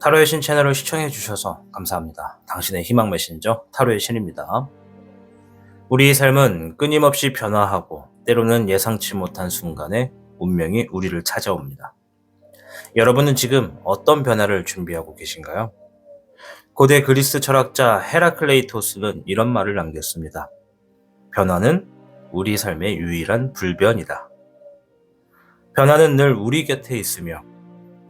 타로의 신 채널을 시청해 주셔서 감사합니다. 당신의 희망 메신저 타로의 신입니다. 우리의 삶은 끊임없이 변화하고 때로는 예상치 못한 순간에 운명이 우리를 찾아옵니다. 여러분은 지금 어떤 변화를 준비하고 계신가요? 고대 그리스 철학자 헤라클레이토스는 이런 말을 남겼습니다. 변화는 우리 삶의 유일한 불변이다. 변화는 늘 우리 곁에 있으며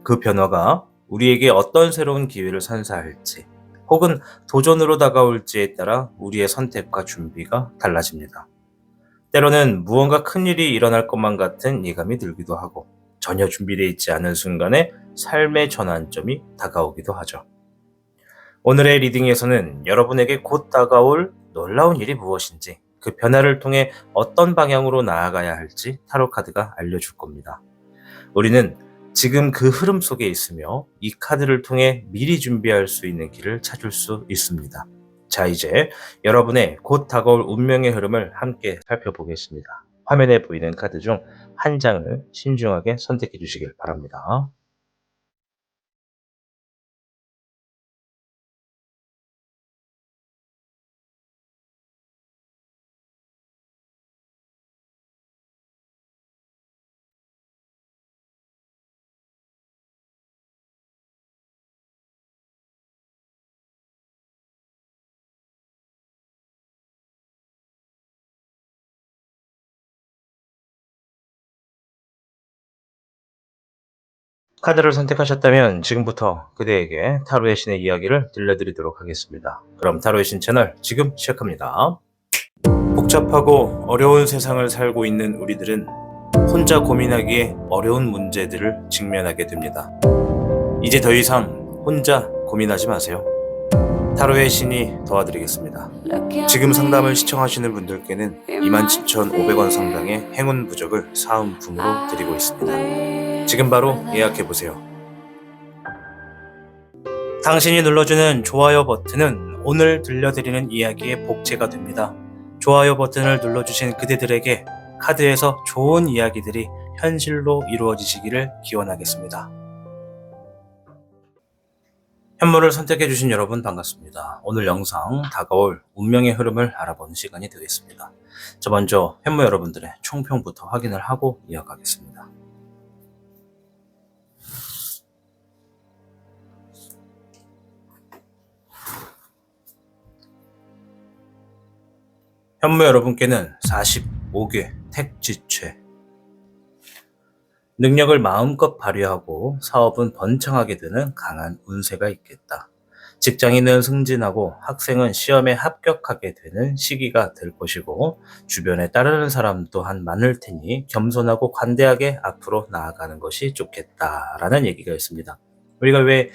그 변화가 우리에게 어떤 새로운 기회를 선사할지 혹은 도전으로 다가올지에 따라 우리의 선택과 준비가 달라집니다. 때로는 무언가 큰일이 일어날 것만 같은 예감이 들기도 하고 전혀 준비되어 있지 않은 순간에 삶의 전환점이 다가오기도 하죠. 오늘의 리딩에서는 여러분에게 곧 다가올 놀라운 일이 무엇인지 그 변화를 통해 어떤 방향으로 나아가야 할지 타로 카드가 알려줄 겁니다. 우리는 지금 그 흐름 속에 있으며 이 카드를 통해 미리 준비할 수 있는 길을 찾을 수 있습니다. 자, 이제 여러분의 곧 다가올 운명의 흐름을 함께 살펴보겠습니다. 화면에 보이는 카드 중 한 장을 신중하게 선택해 주시길 바랍니다. 카드를 선택하셨다면 지금부터 그대에게 타로의 신의 이야기를 들려드리도록 하겠습니다. 그럼 타로의 신 채널 지금 시작합니다. 복잡하고 어려운 세상을 살고 있는 우리들은 혼자 고민하기에 어려운 문제들을 직면하게 됩니다. 이제 더 이상 혼자 고민하지 마세요. 타로의 신이 도와드리겠습니다. 지금 상담을 시청하시는 분들께는 27,500원 상당의 행운 부적을 사은품으로 드리고 있습니다. 지금 바로 예약해보세요. 당신이 눌러주는 좋아요 버튼은 오늘 들려드리는 이야기의 복제가 됩니다. 좋아요 버튼을 눌러주신 그대들에게 카드에서 좋은 이야기들이 현실로 이루어지시기를 기원하겠습니다. 현물을 선택해주신 여러분 반갑습니다. 오늘 영상 다가올 운명의 흐름을 알아보는 시간이 되겠습니다. 자, 먼저 현무 여러분들의 총평부터 확인을 하고 이어가겠습니다. 현무 여러분께는 45개 택지체, 능력을 마음껏 발휘하고 사업은 번창하게 되는 강한 운세가 있겠다. 직장인은 승진하고 학생은 시험에 합격하게 되는 시기가 될 것이고 주변에 따르는 사람 또한 많을 테니 겸손하고 관대하게 앞으로 나아가는 것이 좋겠다라는 얘기가 있습니다. 우리가 왜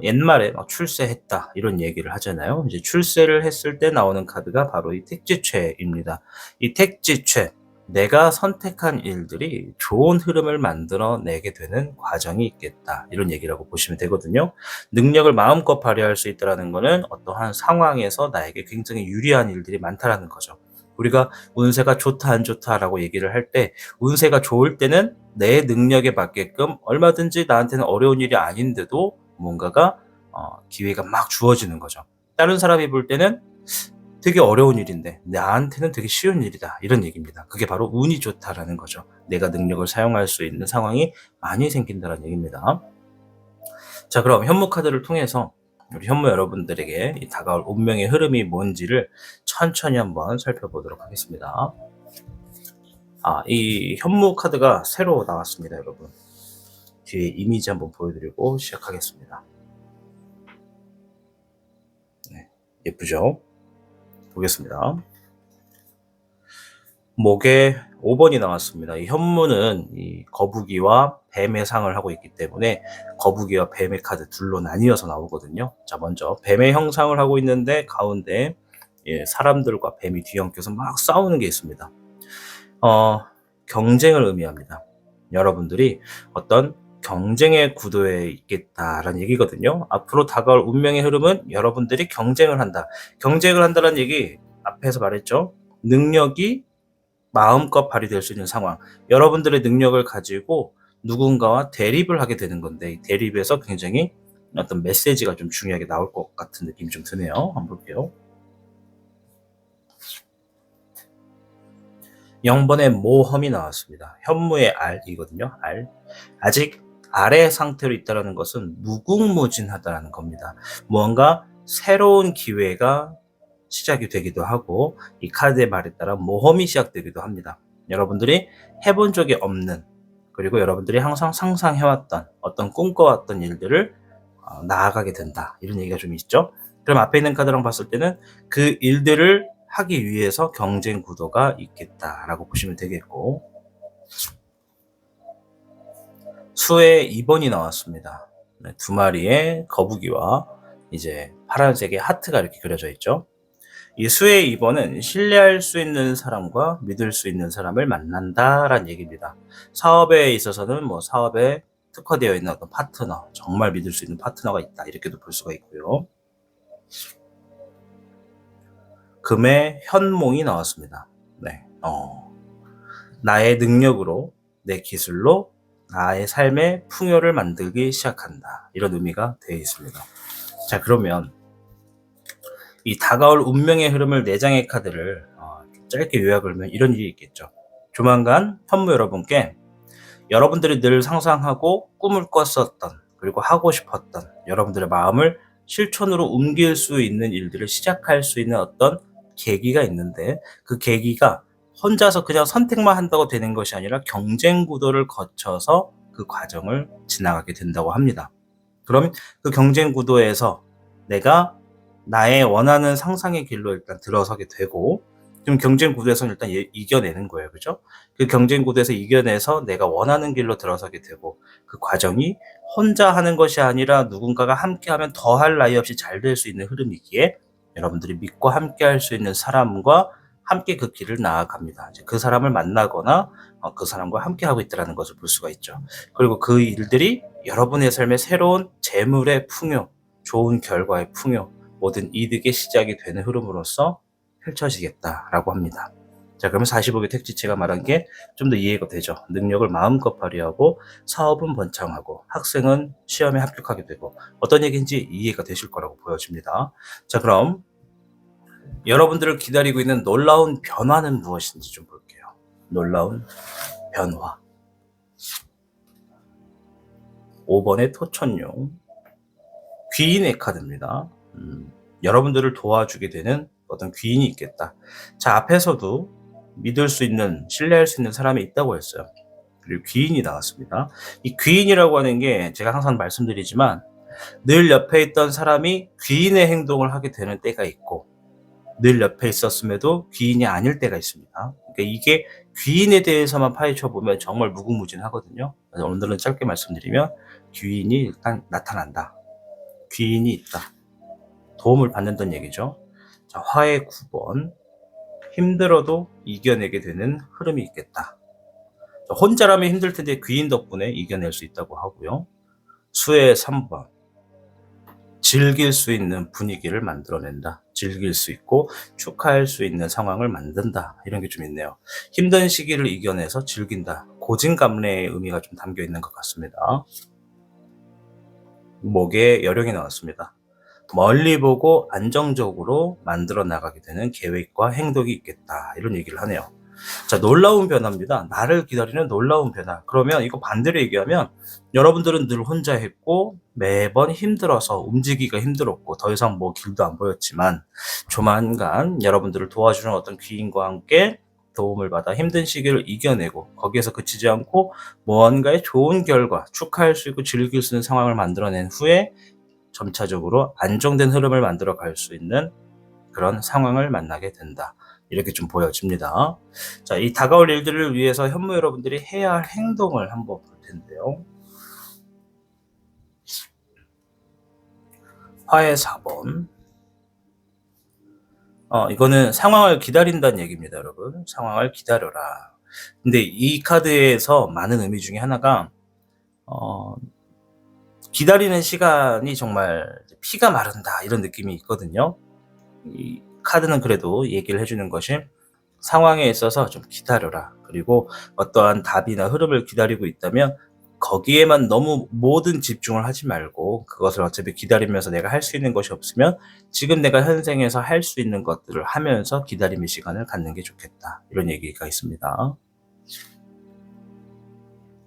옛말에 출세했다 이런 얘기를 하잖아요. 이제 출세를 했을 때 나오는 카드가 바로 이 택지체입니다. 이 택지체, 내가 선택한 일들이 좋은 흐름을 만들어내게 되는 과정이 있겠다. 이런 얘기라고 보시면 되거든요. 능력을 마음껏 발휘할 수 있다는 것은 어떠한 상황에서 나에게 굉장히 유리한 일들이 많다라는 거죠. 우리가 운세가 좋다 안 좋다라고 얘기를 할 때 운세가 좋을 때는 내 능력에 맞게끔 얼마든지 나한테는 어려운 일이 아닌데도 뭔가가 기회가 막 주어지는 거죠. 다른 사람이 볼 때는 되게 어려운 일인데 나한테는 되게 쉬운 일이다 이런 얘기입니다. 그게 바로 운이 좋다라는 거죠. 내가 능력을 사용할 수 있는 상황이 많이 생긴다는 얘기입니다. 자, 그럼 현무 카드를 통해서 우리 현무 여러분들에게 이 다가올 운명의 흐름이 뭔지를 천천히 한번 살펴보도록 하겠습니다. 이 현무 카드가 새로 나왔습니다, 여러분. 뒤에 이미지 한번 보여드리고 시작하겠습니다. 네, 예쁘죠? 보겠습니다. 목에 5번이 나왔습니다. 이 현무는 이 거북이와 뱀의 상을 하고 있기 때문에 거북이와 뱀의 카드 둘로 나뉘어서 나오거든요. 자, 먼저 뱀의 형상을 하고 있는데 가운데 사람들과 뱀이 뒤엉켜서 막 싸우는 게 있습니다. 경쟁을 의미합니다. 여러분들이 어떤 경쟁의 구도에 있겠다라는 얘기거든요. 앞으로 다가올 운명의 흐름은 여러분들이 경쟁을 한다. 경쟁을 한다는 얘기 앞에서 말했죠. 능력이 마음껏 발휘될 수 있는 상황. 여러분들의 능력을 가지고 누군가와 대립을 하게 되는 건데 이 대립에서 굉장히 어떤 메시지가 좀 중요하게 나올 것 같은 느낌이 좀 드네요. 한번 볼게요. 0번의 모험이 나왔습니다. 현무의 알이거든요. 알. 아직 아래 상태로 있다는 것은 무궁무진하다는 겁니다. 무언가 새로운 기회가 시작이 되기도 하고 이 카드의 말에 따라 모험이 시작되기도 합니다. 여러분들이 해본 적이 없는, 그리고 여러분들이 항상 상상해왔던 어떤 꿈꿔왔던 일들을 나아가게 된다, 이런 얘기가 좀 있죠. 그럼 앞에 있는 카드랑 봤을 때는 그 일들을 하기 위해서 경쟁 구도가 있겠다라고 보시면 되겠고, 수의 2번이 나왔습니다. 네, 두 마리의 거북이와 이제 파란색의 하트가 이렇게 그려져 있죠. 이 수의 2번은 신뢰할 수 있는 사람과 믿을 수 있는 사람을 만난다라는 얘기입니다. 사업에 있어서는 뭐 사업에 특화되어 있는 어떤 파트너, 정말 믿을 수 있는 파트너가 있다, 이렇게도 볼 수가 있고요. 금의 현몽이 나왔습니다. 네, 나의 능력으로, 내 기술로 나의 삶의 풍요를 만들기 시작한다, 이런 의미가 되어 있습니다. 자, 그러면 이 다가올 운명의 흐름을 4장의 카드를 짧게 요약을 하면 이런 일이 있겠죠. 조만간 현무 여러분께 여러분들이 늘 상상하고 꿈을 꿨었던, 그리고 하고 싶었던 여러분들의 마음을 실천으로 옮길 수 있는 일들을 시작할 수 있는 어떤 계기가 있는데, 그 계기가 혼자서 그냥 선택만 한다고 되는 것이 아니라 경쟁 구도를 거쳐서 그 과정을 지나가게 된다고 합니다. 그럼 그 경쟁 구도에서 내가 나의 원하는 상상의 길로 일단 들어서게 되고, 그럼 경쟁 구도에서는 일단 이겨내는 거예요. 그죠? 그 경쟁 구도에서 이겨내서 내가 원하는 길로 들어서게 되고, 그 과정이 혼자 하는 것이 아니라 누군가가 함께 하면 더할 나위 없이 잘 될 수 있는 흐름이기에 여러분들이 믿고 함께 할 수 있는 사람과 함께 그 길을 나아갑니다. 이제 그 사람을 만나거나 그 사람과 함께 하고 있다는 것을 볼 수가 있죠. 그리고 그 일들이 여러분의 삶의 새로운 재물의 풍요, 좋은 결과의 풍요, 모든 이득의 시작이 되는 흐름으로서 펼쳐지겠다라고 합니다. 자, 그러면 45개 택지체가 말한 게 좀 더 이해가 되죠. 능력을 마음껏 발휘하고 사업은 번창하고 학생은 시험에 합격하게 되고, 어떤 얘기인지 이해가 되실 거라고 보여집니다. 자, 그럼 여러분들을 기다리고 있는 놀라운 변화는 무엇인지 좀 볼게요. 놀라운 변화. 5번의 토천용. 귀인의 카드입니다. 여러분들을 도와주게 되는 어떤 귀인이 있겠다. 자, 앞에서도 믿을 수 있는, 신뢰할 수 있는 사람이 있다고 했어요. 그리고 귀인이 나왔습니다. 이 귀인이라고 하는 게 제가 항상 말씀드리지만, 늘 옆에 있던 사람이 귀인의 행동을 하게 되는 때가 있고, 늘 옆에 있었음에도 귀인이 아닐 때가 있습니다. 그러니까 이게 귀인에 대해서만 파헤쳐 보면 정말 무궁무진하거든요. 그래서 오늘은 짧게 말씀드리면, 귀인이 일단 나타난다, 귀인이 있다, 도움을 받는다는 얘기죠. 자, 화의 9번. 힘들어도 이겨내게 되는 흐름이 있겠다. 혼자라면 힘들 텐데 귀인 덕분에 이겨낼 수 있다고 하고요. 수의 3번. 즐길 수 있는 분위기를 만들어낸다. 즐길 수 있고 축하할 수 있는 상황을 만든다. 이런 게 좀 있네요. 힘든 시기를 이겨내서 즐긴다. 고진감래의 의미가 좀 담겨 있는 것 같습니다. 목에 여령이 나왔습니다. 멀리 보고 안정적으로 만들어 나가게 되는 계획과 행동이 있겠다, 이런 얘기를 하네요. 자, 놀라운 변화입니다. 나를 기다리는 놀라운 변화. 그러면 이거 반대로 얘기하면, 여러분들은 늘 혼자 했고 매번 힘들어서 움직이기가 힘들었고 더 이상 뭐 길도 안 보였지만, 조만간 여러분들을 도와주는 어떤 귀인과 함께 도움을 받아 힘든 시기를 이겨내고, 거기에서 그치지 않고 무언가의 좋은 결과, 축하할 수 있고 즐길 수 있는 상황을 만들어낸 후에 점차적으로 안정된 흐름을 만들어 갈 수 있는 그런 상황을 만나게 된다, 이렇게 좀 보여집니다. 자, 이 다가올 일들을 위해서 현무 여러분들이 해야 할 행동을 한번 볼 텐데요. 화의 4번. 이거는 상황을 기다린다는 얘기입니다, 여러분. 상황을 기다려라. 근데 이 카드에서 많은 의미 중에 하나가, 기다리는 시간이 정말 피가 마른다, 이런 느낌이 있거든요. 이 카드는 그래도 얘기를 해주는 것이, 상황에 있어서 좀 기다려라. 그리고 어떠한 답이나 흐름을 기다리고 있다면 거기에만 너무 모든 집중을 하지 말고 그것을 어차피 기다리면서 내가 할 수 있는 것이 없으면 지금 내가 현생에서 할 수 있는 것들을 하면서 기다림의 시간을 갖는 게 좋겠다. 이런 얘기가 있습니다.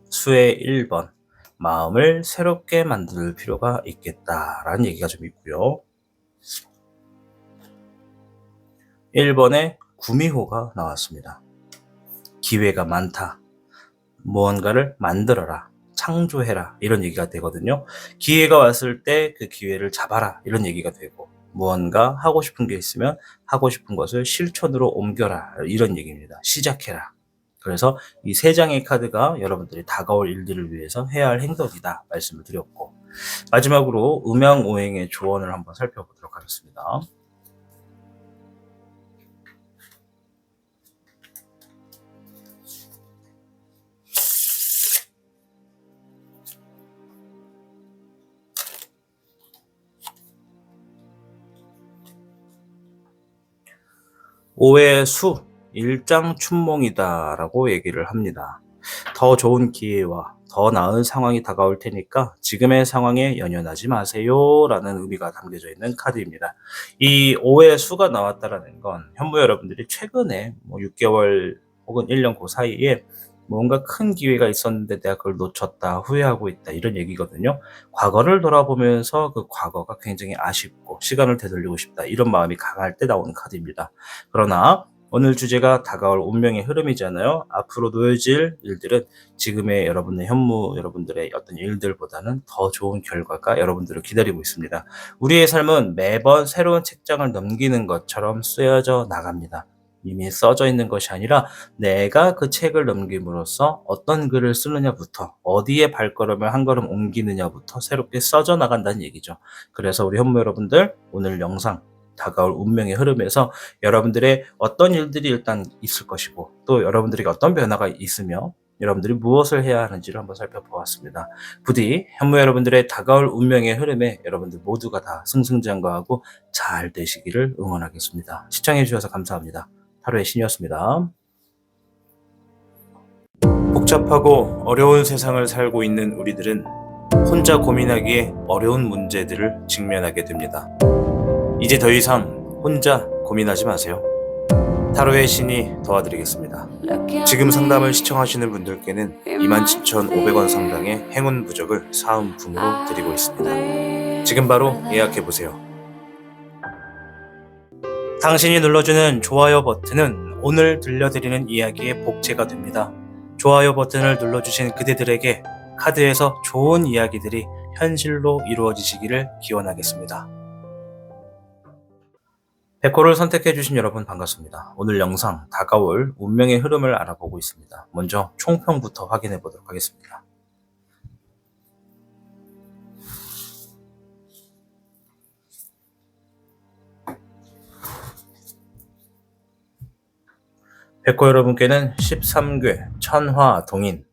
수의 1번. 마음을 새롭게 만들 필요가 있겠다라는 얘기가 좀 있고요. 1번에 구미호가 나왔습니다. 기회가 많다. 무언가를 만들어라. 창조해라. 이런 얘기가 되거든요. 기회가 왔을 때 그 기회를 잡아라. 이런 얘기가 되고, 무언가 하고 싶은 게 있으면 하고 싶은 것을 실천으로 옮겨라. 이런 얘기입니다. 시작해라. 그래서 이 세 장의 카드가 여러분들이 다가올 일들을 위해서 해야 할 행동이다 말씀을 드렸고, 마지막으로 음양오행의 조언을 한번 살펴보도록 하겠습니다. 오의 수, 일장춘몽이다라고 얘기를 합니다. 더 좋은 기회와 더 나은 상황이 다가올 테니까 지금의 상황에 연연하지 마세요 라는 의미가 담겨져 있는 카드입니다. 이 오의 수가 나왔다라는 건 현무 여러분들이 최근에 6개월 혹은 1년 그 사이에 뭔가 큰 기회가 있었는데 내가 그걸 놓쳤다, 후회하고 있다 이런 얘기거든요. 과거를 돌아보면서 그 과거가 굉장히 아쉽고 시간을 되돌리고 싶다 이런 마음이 강할 때 나오는 카드입니다. 그러나 오늘 주제가 다가올 운명의 흐름이잖아요. 앞으로 놓여질 일들은 지금의 여러분의 현무 여러분들의 어떤 일들보다는 더 좋은 결과가 여러분들을 기다리고 있습니다. 우리의 삶은 매번 새로운 책장을 넘기는 것처럼 쓰여져 나갑니다. 이미 써져 있는 것이 아니라 내가 그 책을 넘김으로써 어떤 글을 쓰느냐부터 어디에 발걸음을 한 걸음 옮기느냐부터 새롭게 써져 나간다는 얘기죠. 그래서 우리 현무 여러분들 오늘 영상 다가올 운명의 흐름에서 여러분들의 어떤 일들이 일단 있을 것이고 또 여러분들에게 어떤 변화가 있으며 여러분들이 무엇을 해야 하는지를 한번 살펴보았습니다. 부디 현무 여러분들의 다가올 운명의 흐름에 여러분들 모두가 다 승승장구하고 잘 되시기를 응원하겠습니다. 시청해 주셔서 감사합니다. 타로의 신이었습니다. 복잡하고 어려운 세상을 살고 있는 우리들은 혼자 고민하기에 어려운 문제들을 직면하게 됩니다. 이제 더 이상 혼자 고민하지 마세요. 타로의 신이 도와드리겠습니다. 지금 상담을 시청하시는 분들께는 27,500원 상당의 행운 부적을 사은품으로 드리고 있습니다. 지금 바로 예약해보세요. 당신이 눌러주는 좋아요 버튼은 오늘 들려드리는 이야기의 복제가 됩니다. 좋아요 버튼을 눌러주신 그대들에게 카드에서 좋은 이야기들이 현실로 이루어지시기를 기원하겠습니다. 백호를 선택해주신 여러분 반갑습니다. 오늘 영상 다가올 운명의 흐름을 알아보고 있습니다. 먼저 총평부터 확인해 보도록 하겠습니다. 백호 여러분께는 13궤 천화동인,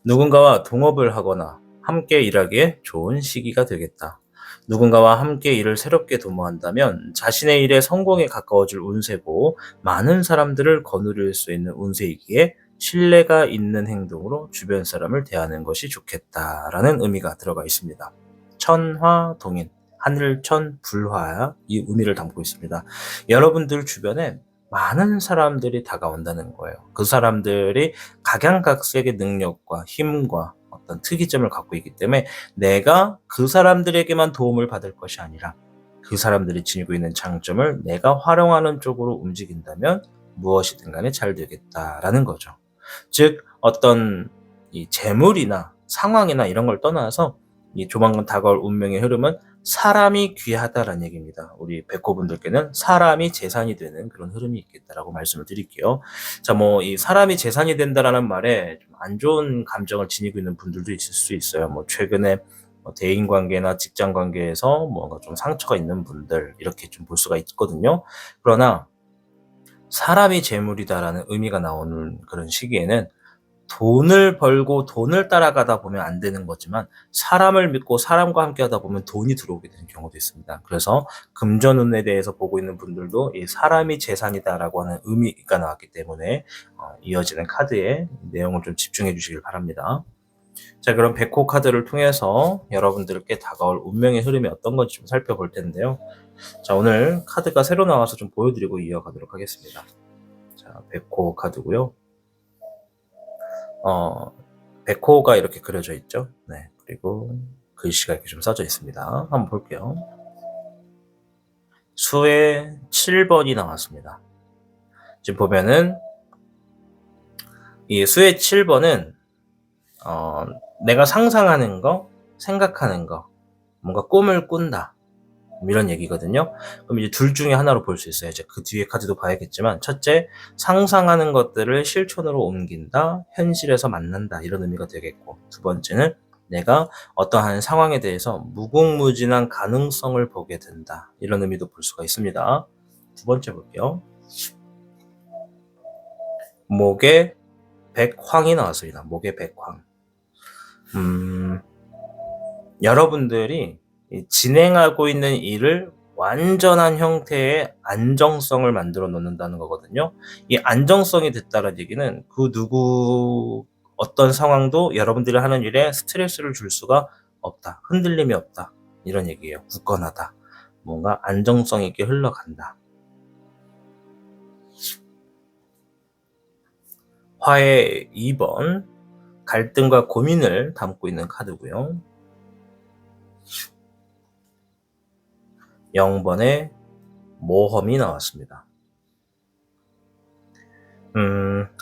누군가와 동업을 하거나 함께 일하기에 좋은 시기가 되겠다. 누군가와 함께 일을 새롭게 도모한다면 자신의 일에 성공에 가까워질 운세고 많은 사람들을 거느릴 수 있는 운세이기에 신뢰가 있는 행동으로 주변 사람을 대하는 것이 좋겠다라는 의미가 들어가 있습니다. 천화동인, 하늘천 불화 이 의미를 담고 있습니다. 여러분들 주변에 많은 사람들이 다가온다는 거예요. 그 사람들이 각양각색의 능력과 힘과 어떤 특이점을 갖고 있기 때문에 내가 그 사람들에게만 도움을 받을 것이 아니라 그 사람들이 지니고 있는 장점을 내가 활용하는 쪽으로 움직인다면 무엇이든 간에 잘 되겠다라는 거죠. 즉 어떤 이 재물이나 상황이나 이런 걸 떠나서 이 조만간 다가올 운명의 흐름은 사람이 귀하다라는 얘기입니다. 우리 백호분들께는 사람이 재산이 되는 그런 흐름이 있겠다라고 말씀을 드릴게요. 자, 이 사람이 재산이 된다라는 말에 좀 안 좋은 감정을 지니고 있는 분들도 있을 수 있어요. 최근에 대인 관계나 직장 관계에서 뭔가 좀 상처가 있는 분들 이렇게 좀 볼 수가 있거든요. 그러나 사람이 재물이다라는 의미가 나오는 그런 시기에는 돈을 벌고 돈을 따라가다 보면 안 되는 거지만 사람을 믿고 사람과 함께 하다 보면 돈이 들어오게 되는 경우도 있습니다. 그래서 금전운에 대해서 보고 있는 분들도 이 사람이 재산이다라고 하는 의미가 나왔기 때문에 이어지는 카드의 내용을 좀 집중해 주시길 바랍니다. 자, 그럼 백호 카드를 통해서 여러분들께 다가올 운명의 흐름이 어떤 건지 좀 살펴볼 텐데요. 자, 오늘 카드가 새로 나와서 좀 보여드리고 이어가도록 하겠습니다. 자, 백호 카드고요. 백호가 이렇게 그려져 있죠. 네, 그리고 글씨가 이렇게 좀 써져 있습니다. 한번 볼게요. 수의 7번이 나왔습니다. 지금 보면은 이 수의 7번은 내가 상상하는 거, 생각하는 거, 뭔가 꿈을 꾼다, 이런 얘기거든요. 그럼 이제 둘 중에 하나로 볼 수 있어요. 이제 그 뒤에 카드도 봐야겠지만, 첫째, 상상하는 것들을 실천으로 옮긴다, 현실에서 만난다, 이런 의미가 되겠고, 두 번째는 내가 어떠한 상황에 대해서 무궁무진한 가능성을 보게 된다, 이런 의미도 볼 수가 있습니다. 두 번째 볼게요. 목에 백황이 나왔습니다. 목에 백황. 여러분들이 진행하고 있는 일을 완전한 형태의 안정성을 만들어 놓는다는 거거든요. 이 안정성이 됐다는 얘기는 그 누구 어떤 상황도 여러분들이 하는 일에 스트레스를 줄 수가 없다. 흔들림이 없다. 이런 얘기예요. 굳건하다. 뭔가 안정성 있게 흘러간다. 화의 2번, 갈등과 고민을 담고 있는 카드고요. 0번의 모험이 나왔습니다.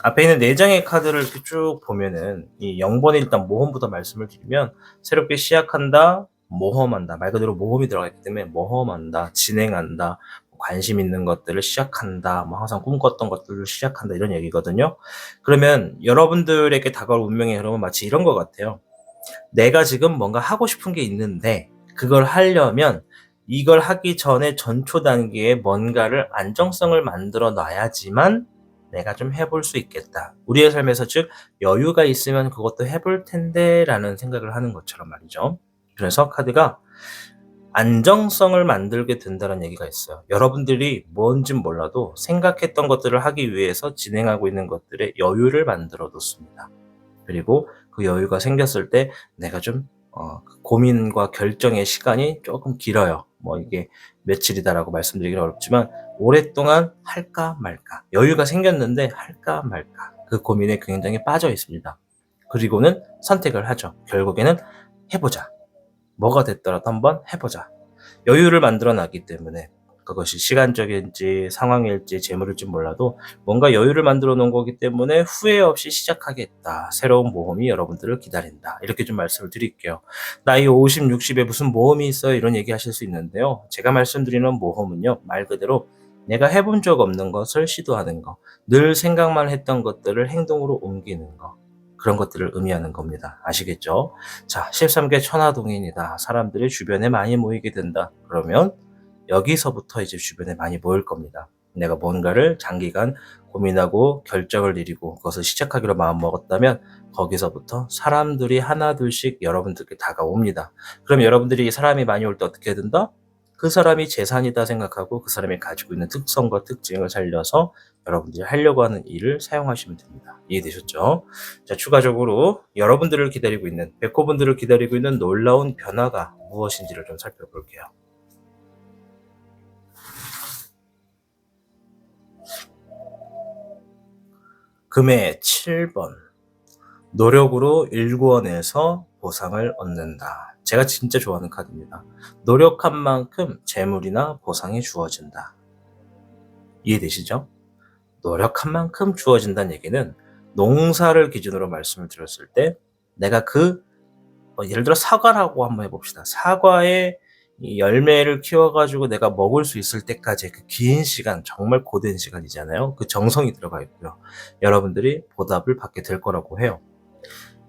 앞에 있는 4장의 카드를 이렇게 쭉 보면은 이 0번에 일단 모험부터 말씀을 드리면, 새롭게 시작한다, 모험한다, 말 그대로 모험이 들어가 있기 때문에 모험한다, 진행한다, 관심 있는 것들을 시작한다, 뭐 항상 꿈꿨던 것들을 시작한다, 이런 얘기거든요. 그러면 여러분들에게 다가올 운명의 흐름은 마치 이런 것 같아요. 내가 지금 뭔가 하고 싶은 게 있는데 그걸 하려면 이걸 하기 전에 전초 단계에 뭔가를 안정성을 만들어 놔야지만 내가 좀 해볼 수 있겠다. 우리의 삶에서 즉 여유가 있으면 그것도 해볼 텐데 라는 생각을 하는 것처럼 말이죠. 그래서 카드가 안정성을 만들게 된다는 얘기가 있어요. 여러분들이 뭔진 몰라도 생각했던 것들을 하기 위해서 진행하고 있는 것들에 여유를 만들어 뒀습니다. 그리고 그 여유가 생겼을 때 내가 좀 고민과 결정의 시간이 조금 길어요. 뭐 이게 며칠이다라고 말씀드리기는 어렵지만 오랫동안 할까 말까, 여유가 생겼는데 할까 말까, 그 고민에 굉장히 빠져 있습니다. 그리고는 선택을 하죠. 결국에는 해보자. 뭐가 됐더라도 한번 해보자. 여유를 만들어 놨기 때문에 그것이 시간적인지 상황일지 재물일지 몰라도 뭔가 여유를 만들어 놓은 거기 때문에 후회 없이 시작하겠다. 새로운 모험이 여러분들을 기다린다. 이렇게 좀 말씀을 드릴게요. 나이 50, 60에 무슨 모험이 있어요? 이런 얘기 하실 수 있는데요. 제가 말씀드리는 모험은요, 말 그대로 내가 해본 적 없는 것을 시도하는 거, 늘 생각만 했던 것들을 행동으로 옮기는 거, 그런 것들을 의미하는 겁니다. 아시겠죠? 자, 13개 천하동인이다. 사람들이 주변에 많이 모이게 된다. 그러면 여기서부터 이제 주변에 많이 모일 겁니다. 내가 뭔가를 장기간 고민하고 결정을 내리고 그것을 시작하기로 마음먹었다면 거기서부터 사람들이 하나둘씩 여러분들께 다가옵니다. 그럼 여러분들이 사람이 많이 올 때 어떻게 된다? 그 사람이 재산이다 생각하고 그 사람이 가지고 있는 특성과 특징을 살려서 여러분들이 하려고 하는 일을 사용하시면 됩니다. 이해되셨죠? 자, 추가적으로 여러분들을 기다리고 있는, 백호분들을 기다리고 있는 놀라운 변화가 무엇인지를 좀 살펴볼게요. 금의 7번, 노력으로 일구어내서 보상을 얻는다. 제가 진짜 좋아하는 카드입니다. 노력한 만큼 재물이나 보상이 주어진다. 이해되시죠? 노력한 만큼 주어진다는 얘기는 농사를 기준으로 말씀을 드렸을 때 내가 예를 들어 사과라고 한번 해봅시다. 사과의 이 열매를 키워가지고 내가 먹을 수 있을 때까지 그 긴 시간, 정말 고된 시간이잖아요. 그 정성이 들어가 있고요. 여러분들이 보답을 받게 될 거라고 해요.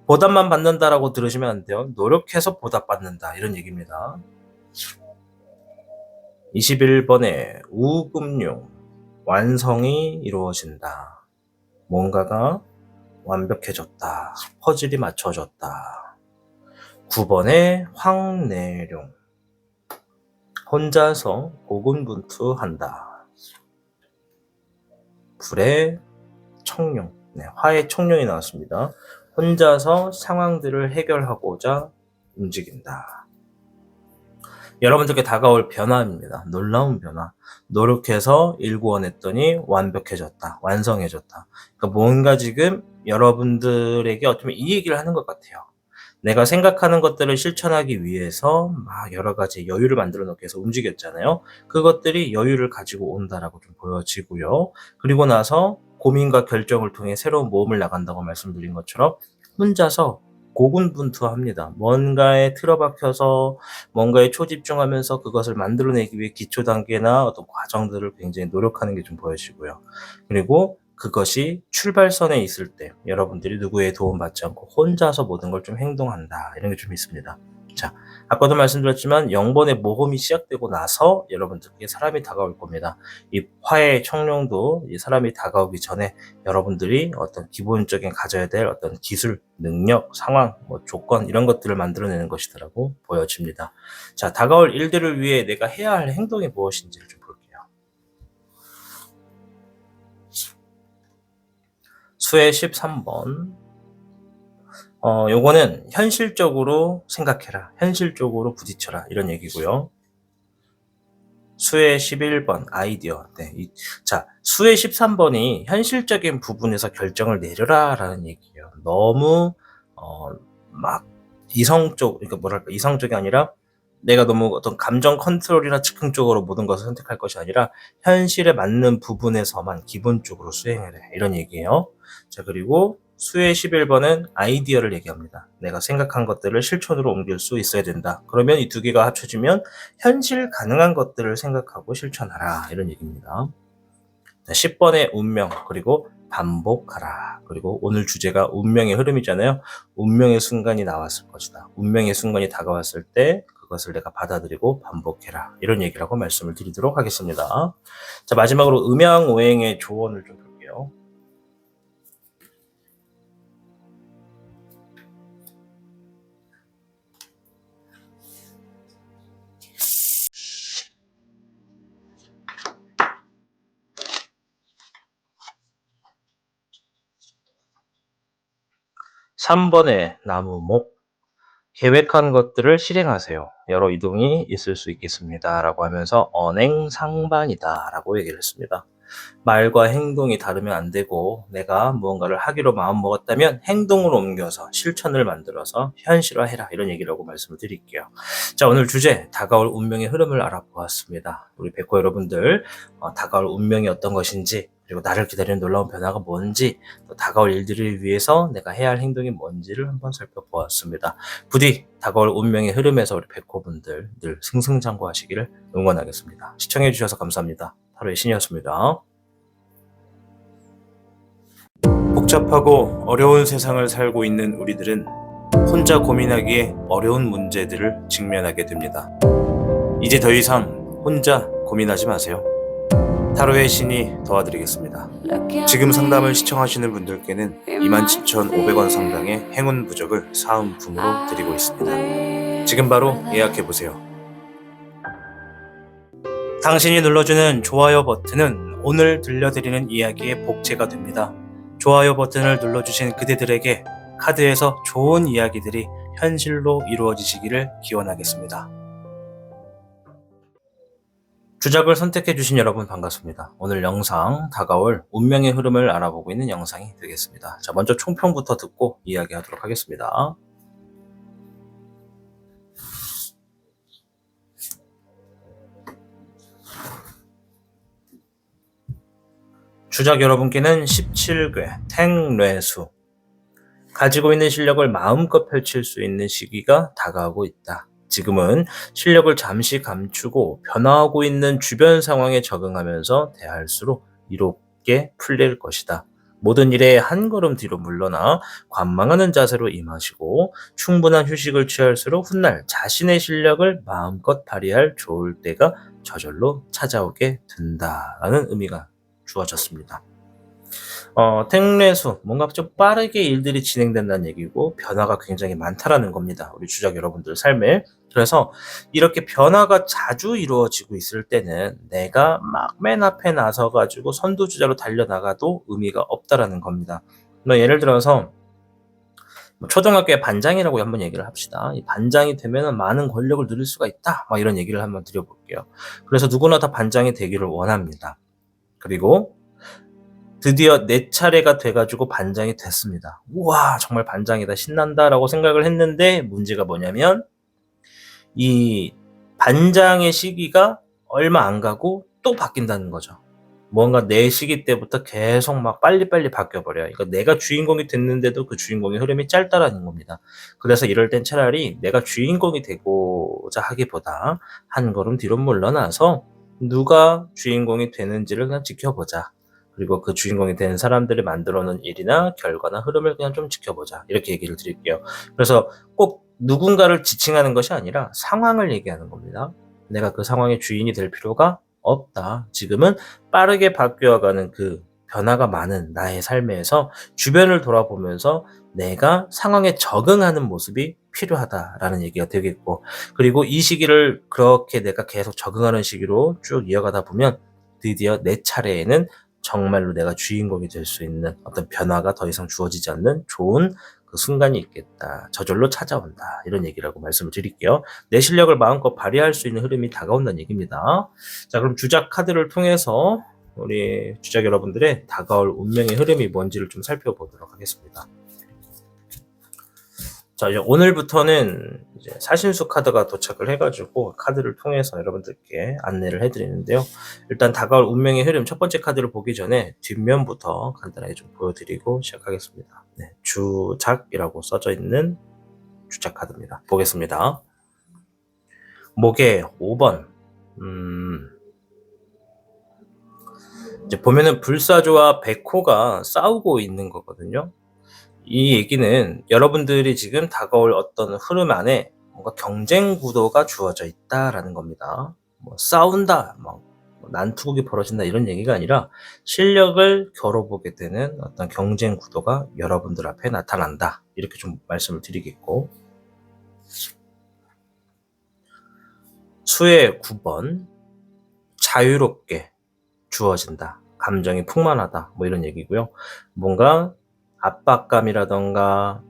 보답만 받는다라고 들으시면 안 돼요. 노력해서 보답받는다, 이런 얘기입니다. 21번에 우금융, 완성이 이루어진다. 뭔가가 완벽해졌다. 퍼즐이 맞춰졌다. 9번에 황내룡, 혼자서 고군분투한다. 불의 청룡, 네, 화의 청룡이 나왔습니다. 혼자서 상황들을 해결하고자 움직인다. 여러분들께 다가올 변화입니다. 놀라운 변화. 노력해서 일구어냈더니 완벽해졌다. 완성해졌다. 그러니까 뭔가 지금 여러분들에게 어쩌면 이 얘기를 하는 것 같아요. 내가 생각하는 것들을 실천하기 위해서 막 여러 가지 여유를 만들어 놓기 위해서 움직였잖아요. 그것들이 여유를 가지고 온다라고 좀 보여지고요. 그리고 나서 고민과 결정을 통해 새로운 모험을 나간다고 말씀드린 것처럼 혼자서 고군분투합니다. 뭔가에 틀어박혀서 뭔가에 초집중하면서 그것을 만들어내기 위해 기초 단계나 어떤 과정들을 굉장히 노력하는 게 좀 보여지고요. 그리고 그것이 출발선에 있을 때 여러분들이 누구의 도움받지 않고 혼자서 모든 걸 좀 행동한다. 이런 게 좀 있습니다. 자, 아까도 말씀드렸지만 영번의 모험이 시작되고 나서 여러분들께 사람이 다가올 겁니다. 이 화해의 청룡도 이 사람이 다가오기 전에 여러분들이 어떤 기본적인 가져야 될 어떤 기술, 능력, 상황, 조건 이런 것들을 만들어내는 것이더라고 보여집니다. 자, 다가올 일들을 위해 내가 해야 할 행동이 무엇인지를 좀 볼게요. 수의 13번. 요거는 현실적으로 생각해라. 현실적으로 부딪혀라. 이런 얘기고요. 수의 11번 아이디어. 네. 자, 수의 13번이 현실적인 부분에서 결정을 내려라 라는 얘기예요. 너무 막 이성적, 그러니까 뭐랄까 이성적이 아니라 내가 너무 어떤 감정 컨트롤이나 즉흥적으로 모든 것을 선택할 것이 아니라 현실에 맞는 부분에서만 기본적으로 수행해라 이런 얘기예요. 자, 그리고 수의 11번은 아이디어를 얘기합니다. 내가 생각한 것들을 실천으로 옮길 수 있어야 된다. 그러면 이 두 개가 합쳐지면 현실 가능한 것들을 생각하고 실천하라 이런 얘기입니다. 10번의 운명, 그리고 반복하라. 그리고 오늘 주제가 운명의 흐름이잖아요. 운명의 순간이 나왔을 것이다. 운명의 순간이 다가왔을 때 그것을 내가 받아들이고 반복해라. 이런 얘기라고 말씀을 드리도록 하겠습니다. 자, 마지막으로 음양오행의 조언을 좀 볼게요. (3번의) 나무목. 계획한 것들을 실행하세요. 여러 이동이 있을 수 있겠습니다. 라고 하면서 언행상반이다. 라고 얘기를 했습니다. 말과 행동이 다르면 안 되고 내가 무언가를 하기로 마음먹었다면 행동으로 옮겨서 실천을 만들어서 현실화해라. 이런 얘기라고 말씀을 드릴게요. 자, 오늘 주제 다가올 운명의 흐름을 알아보았습니다. 우리 백호 여러분들 다가올 운명이 어떤 것인지 그리고 나를 기다리는 놀라운 변화가 뭔지 또 다가올 일들을 위해서 내가 해야 할 행동이 뭔지를 한번 살펴보았습니다. 부디 다가올 운명의 흐름에서 우리 백호분들 늘 승승장구하시기를 응원하겠습니다. 시청해주셔서 감사합니다. 타로의 신이었습니다. 복잡하고 어려운 세상을 살고 있는 우리들은 혼자 고민하기에 어려운 문제들을 직면하게 됩니다. 이제 더 이상 혼자 고민하지 마세요. 타로의 신이 도와드리겠습니다. 지금 상담을 시청하시는 분들께는 27,500원 상당의 행운 부적을 사은품으로 드리고 있습니다. 지금 바로 예약해보세요. 당신이 눌러주는 좋아요 버튼은 오늘 들려드리는 이야기의 복제가 됩니다. 좋아요 버튼을 눌러주신 그대들에게 카드에서 좋은 이야기들이 현실로 이루어지시기를 기원하겠습니다. 주작을 선택해주신 여러분 반갑습니다. 오늘 영상 다가올 운명의 흐름을 알아보고 있는 영상이 되겠습니다. 자, 먼저 총평부터 듣고 이야기하도록 하겠습니다. 주작 여러분께는 17궤 탱뇌수. 가지고 있는 실력을 마음껏 펼칠 수 있는 시기가 다가오고 있다. 지금은 실력을 잠시 감추고 변화하고 있는 주변 상황에 적응하면서 대할수록 이롭게 풀릴 것이다. 모든 일에 한 걸음 뒤로 물러나 관망하는 자세로 임하시고 충분한 휴식을 취할수록 훗날 자신의 실력을 마음껏 발휘할 좋을 때가 저절로 찾아오게 된다라는 의미가 주어졌습니다. 택례수, 뭔가 좀 빠르게 일들이 진행된다는 얘기고 변화가 굉장히 많다라는 겁니다. 우리 주작 여러분들 삶에. 그래서 이렇게 변화가 자주 이루어지고 있을 때는 내가 막 맨 앞에 나서가지고 선두주자로 달려나가도 의미가 없다라는 겁니다. 예를 들어서 뭐 초등학교의 반장이라고 한번 얘기를 합시다. 이 반장이 되면은 많은 권력을 누릴 수가 있다. 막 이런 얘기를 한번 드려볼게요. 그래서 누구나 다 반장이 되기를 원합니다. 그리고 드디어 내 차례가 돼 가지고 반장이 됐습니다. '우와 정말 반장이다. 신난다.'라고 생각을 했는데 문제가 뭐냐면 이 반장의 시기가 얼마 안 가고 또 바뀐다는 거죠. 뭔가 내 시기 때부터 계속 막 빨리빨리 바뀌어 버려요. 그러니까 내가 주인공이 됐는데도 그 주인공의 흐름이 짧다라는 겁니다. 그래서 이럴 땐 차라리 내가 주인공이 되고자 하기보다 한 걸음 뒤로 물러나서 누가 주인공이 되는지를 그냥 지켜보자. 그리고 그 주인공이 된 사람들이 만들어 놓은 일이나 결과나 흐름을 그냥 좀 지켜보자. 이렇게 얘기를 드릴게요. 그래서 꼭 누군가를 지칭하는 것이 아니라 상황을 얘기하는 겁니다. 내가 그 상황의 주인이 될 필요가 없다. 지금은 빠르게 바뀌어가는 그 변화가 많은 나의 삶에서 주변을 돌아보면서 내가 상황에 적응하는 모습이 필요하다라는 얘기가 되겠고, 그리고 이 시기를 그렇게 내가 계속 적응하는 시기로 쭉 이어가다 보면 드디어 내 차례에는 정말로 내가 주인공이 될 수 있는 어떤 변화가 더 이상 주어지지 않는 좋은 그 순간이 있겠다. 저절로 찾아온다. 이런 얘기라고 말씀을 드릴게요. 내 실력을 마음껏 발휘할 수 있는 흐름이 다가온다는 얘기입니다. 자, 그럼 주작 카드를 통해서 우리 주작 여러분들의 다가올 운명의 흐름이 뭔지를 좀 살펴보도록 하겠습니다. 자, 이제 오늘부터는 이제 사신수 카드가 도착을 해가지고 카드를 통해서 여러분들께 안내를 해드리는데요. 일단 다가올 운명의 흐름 첫 번째 카드를 보기 전에 뒷면부터 간단하게 좀 보여드리고 시작하겠습니다. 네, 주작이라고 써져 있는 주작 카드입니다. 보겠습니다. 목에 5번. 이제 보면은 불사조와 백호가 싸우고 있는 거거든요. 이 얘기는 여러분들이 지금 다가올 어떤 흐름 안에 뭔가 경쟁 구도가 주어져 있다라는 겁니다. 뭐 싸운다, 뭐 난투극이 벌어진다 이런 얘기가 아니라 실력을 겨뤄보게 되는 어떤 경쟁 구도가 여러분들 앞에 나타난다. 이렇게 좀 말씀을 드리겠고, 수의 9번 자유롭게 주어진다. 감정이 풍만하다. 뭐 이런 얘기고요. 뭔가 압박감이라던가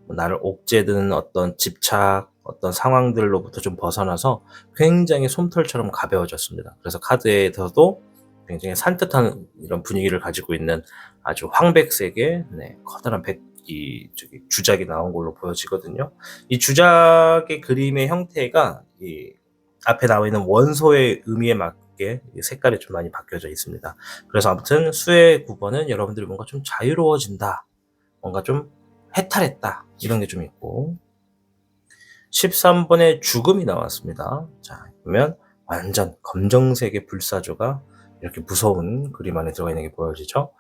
나를 옥죄드는 어떤 집착, 어떤 상황들로부터 좀 벗어나서 굉장히 솜털처럼 가벼워졌습니다. 그래서 카드에서도 굉장히 산뜻한 이런 분위기를 가지고 있는 아주 황백색의 커다란 주작이 나온 걸로 보여지거든요. 이 주작의 그림의 형태가 이 앞에 나와 있는 원소의 의미에 맞게 색깔이 좀 많이 바뀌어져 있습니다. 그래서 아무튼 수의 9번은 여러분들이 뭔가 좀 자유로워진다, 뭔가 좀 해탈했다 이런 게 좀 있고, 13번의 죽음이 나왔습니다. 자, 보면 완전 검정색의 불사조가 이렇게 무서운 그림 안에 들어가 있는 게 보여지죠.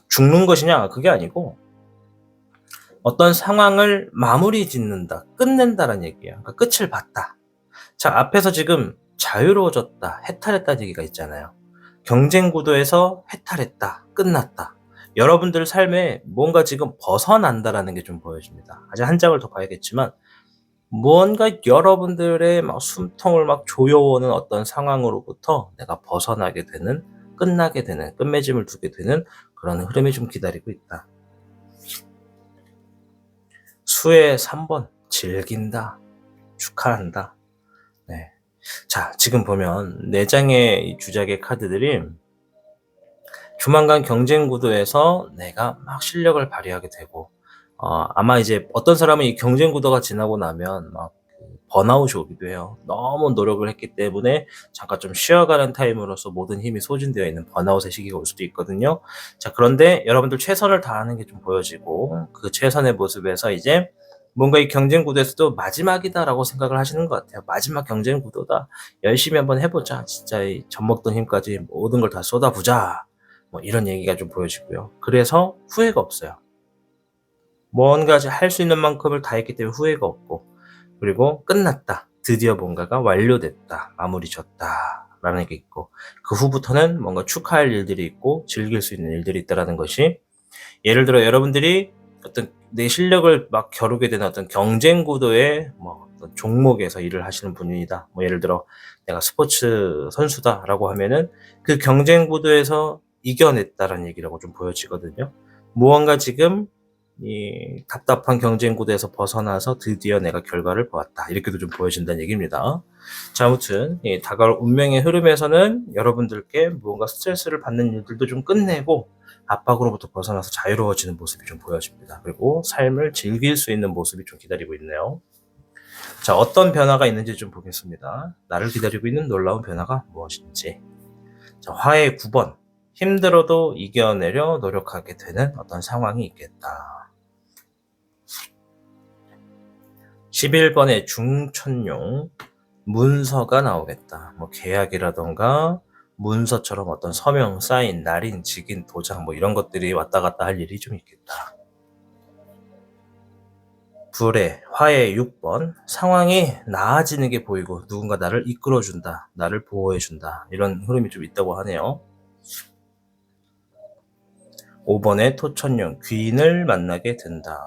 죽는 것이냐? 그게 아니고 어떤 상황을 마무리 짓는다, 끝낸다라는 얘기예요. 그러니까 끝을 봤다. 자, 앞에서 지금 자유로워졌다, 해탈했다는 얘기가 있잖아요. 경쟁 구도에서 해탈했다, 끝났다. 여러분들 삶에 뭔가 지금 벗어난다라는 게 좀 보여집니다. 아직 한 장을 더 봐야겠지만 뭔가 여러분들의 막 숨통을 막 조여오는 어떤 상황으로부터 내가 벗어나게 되는, 끝나게 되는, 끝맺음을 두게 되는 그런 흐름이 좀 기다리고 있다. 수의 3번 즐긴다, 축하한다. 네. 자, 지금 보면 4장의 이 주작의 카드들이 조만간 경쟁 구도에서 내가 막 실력을 발휘하게 되고, 아마 이제 어떤 사람은 이 경쟁 구도가 지나고 나면 막 번아웃이 오기도 해요. 너무 노력을 했기 때문에 잠깐 좀 쉬어가는 타임으로서 모든 힘이 소진되어 있는 번아웃의 시기가 올 수도 있거든요. 자, 그런데 여러분들 최선을 다하는 게 좀 보여지고, 그 최선의 모습에서 이제 뭔가 이 경쟁 구도에서도 마지막이다라고 생각을 하시는 것 같아요. 마지막 경쟁 구도다. 열심히 한번 해보자. 진짜 이 젖먹던 힘까지 모든 걸 다 쏟아부자. 뭐 이런 얘기가 좀 보여지고요. 그래서 후회가 없어요. 뭔가 할 수 있는 만큼을 다 했기 때문에 후회가 없고, 그리고 끝났다. 드디어 뭔가가 완료됐다. 마무리 졌다. 라는 게 있고, 그 후부터는 뭔가 축하할 일들이 있고 즐길 수 있는 일들이 있다라는 것이, 예를 들어 여러분들이 어떤 내 실력을 막 겨루게 되는 어떤 경쟁 구도의 뭐 어떤 종목에서 일을 하시는 분이다. 뭐 예를 들어 내가 스포츠 선수다라고 하면은 그 경쟁 구도에서 이겨냈다라는 얘기라고 좀 보여지거든요. 무언가 지금 이 답답한 경쟁 구도에서 벗어나서 드디어 내가 결과를 보았다. 이렇게도 좀 보여진다는 얘기입니다. 자, 아무튼 이 다가올 운명의 흐름에서는 여러분들께 무언가 스트레스를 받는 일들도 좀 끝내고 압박으로부터 벗어나서 자유로워지는 모습이 좀 보여집니다. 그리고 삶을 즐길 수 있는 모습이 좀 기다리고 있네요. 자, 어떤 변화가 있는지 좀 보겠습니다. 나를 기다리고 있는 놀라운 변화가 무엇인지. 자, 화의 9번. 힘들어도 이겨내려 노력하게 되는 어떤 상황이 있겠다. 11번의 중천용. 문서가 나오겠다. 뭐 계약이라던가 문서처럼 어떤 서명, 사인, 날인, 직인, 도장 뭐 이런 것들이 왔다 갔다 할 일이 좀 있겠다. 불의 화의 6번. 상황이 나아지는 게 보이고 누군가 나를 이끌어준다, 나를 보호해준다, 이런 흐름이 좀 있다고 하네요. 5번의 토천용. 귀인을 만나게 된다.